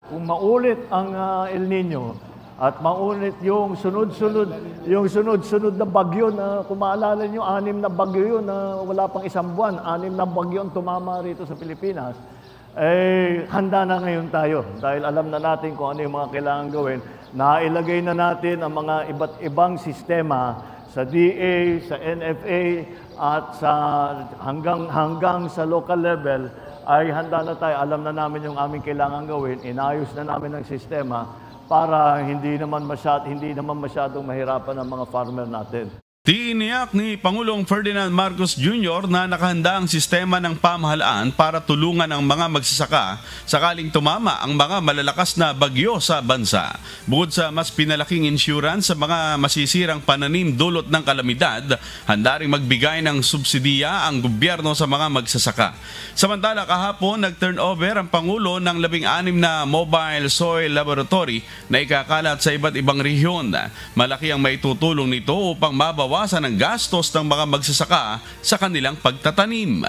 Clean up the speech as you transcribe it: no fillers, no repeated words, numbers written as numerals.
Kung maulit ang El Nino at maulit yung sunod-sunod na bagyo na kung maalala nyo, 6 na bagyo yun na wala pang isang buwan, 6 na bagyo ang tumama rito sa Pilipinas, handa na ngayon tayo dahil alam na natin kung ano yung mga kailangan gawin. Nailagay na natin ang mga iba't ibang sistema sa DA, sa NFA at sa hanggang sa local level ay handa na tayo. Alam na namin yung aming kailangan gawin. Inayos na namin ang sistema para hindi naman masyadong mahirapan ang mga farmer natin. Tiniyak ni Pangulong Ferdinand Marcos Jr. na nakahanda ang sistema ng pamahalaan para tulungan ang mga magsasaka sakaling tumama ang mga malalakas na bagyo sa bansa. Bukod sa mas pinalaking insurance sa mga masisirang pananim dulot ng kalamidad, handa ring magbigay ng subsidiya ang gobyerno sa mga magsasaka. Samantala, kahapon nag-turnover ang Pangulo ng 16 na mobile soil laboratory na ikakalat sa iba't ibang rehiyon. Malaki ang maitutulong nito upang mabawasan ang gastos ng mga magsasaka sa kanilang pagtatanim.